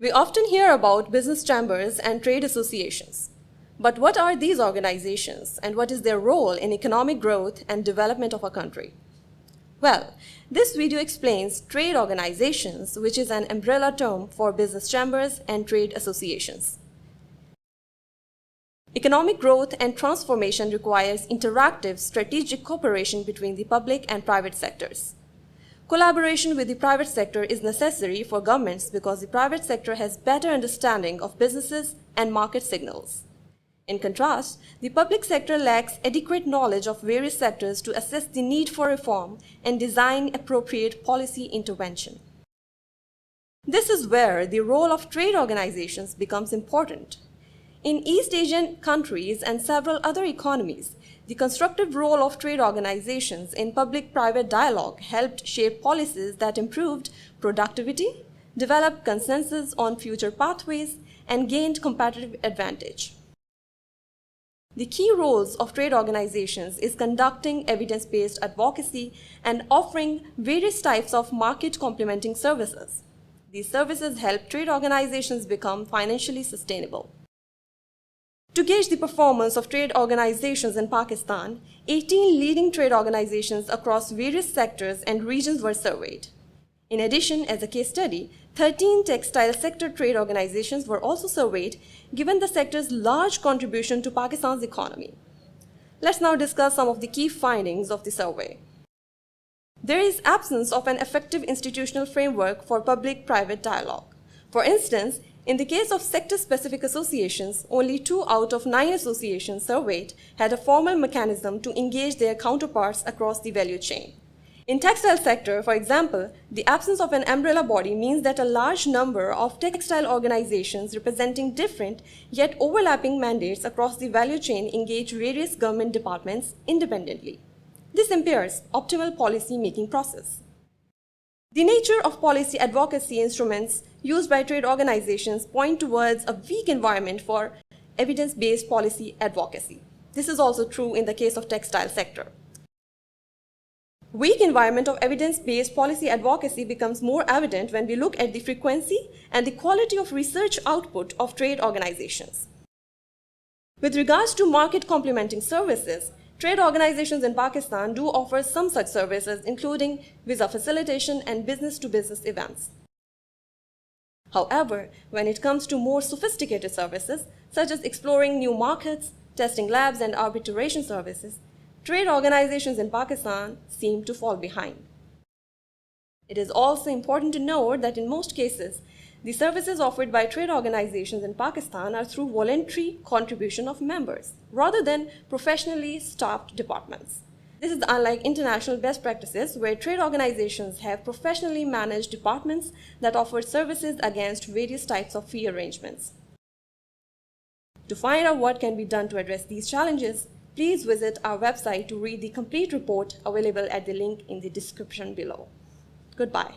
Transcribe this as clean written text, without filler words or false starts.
We often hear about business chambers and trade associations. But what are these organizations and what is their role in economic growth and development of a country? Well, this video explains trade organizations, which is an umbrella term for business chambers and trade associations. Economic growth and transformation requires interactive strategic cooperation between the public and private sectors. Collaboration with the private sector is necessary for governments because the private sector has better understanding of businesses and market signals. In contrast, the public sector lacks adequate knowledge of various sectors to assess the need for reform and design appropriate policy intervention. This is where the role of trade organizations becomes important. In East Asian countries and several other economies, the constructive role of trade organizations in public-private dialogue helped shape policies that improved productivity, developed consensus on future pathways, and gained competitive advantage. The key roles of trade organizations is conducting evidence-based advocacy and offering various types of market complementing services. These services help trade organizations become financially sustainable. To gauge the performance of trade organizations in Pakistan, 18 leading trade organizations across various sectors and regions were surveyed. In addition, as a case study, 13 textile sector trade organizations were also surveyed, given the sector's large contribution to Pakistan's economy. Let's now discuss some of the key findings of the survey. There is absence of an effective institutional framework for public-private dialogue. For instance, in the case of sector-specific associations, only 2 out of 9 associations surveyed had a formal mechanism to engage their counterparts across the value chain. In textile sector, for example, the absence of an umbrella body means that a large number of textile organizations representing different yet overlapping mandates across the value chain engage various government departments independently. This impairs optimal policy-making process. The nature of policy advocacy instruments used by trade organizations point towards a weak environment for evidence-based policy advocacy. This is also true in the case of textile sector. Weak environment of evidence-based policy advocacy becomes more evident when we look at the frequency and the quality of research output of trade organizations. With regards to market complementing services, trade organizations in Pakistan do offer some such services, including visa facilitation and business-to-business events. However, when it comes to more sophisticated services, such as exploring new markets, testing labs, and arbitration services, trade organizations in Pakistan seem to fall behind. It is also important to note that in most cases, the services offered by trade organizations in Pakistan are through voluntary contribution of members, rather than professionally staffed departments. This is unlike international best practices, where trade organizations have professionally managed departments that offer services against various types of fee arrangements. To find out what can be done to address these challenges, please visit our website to read the complete report available at the link in the description below. Goodbye.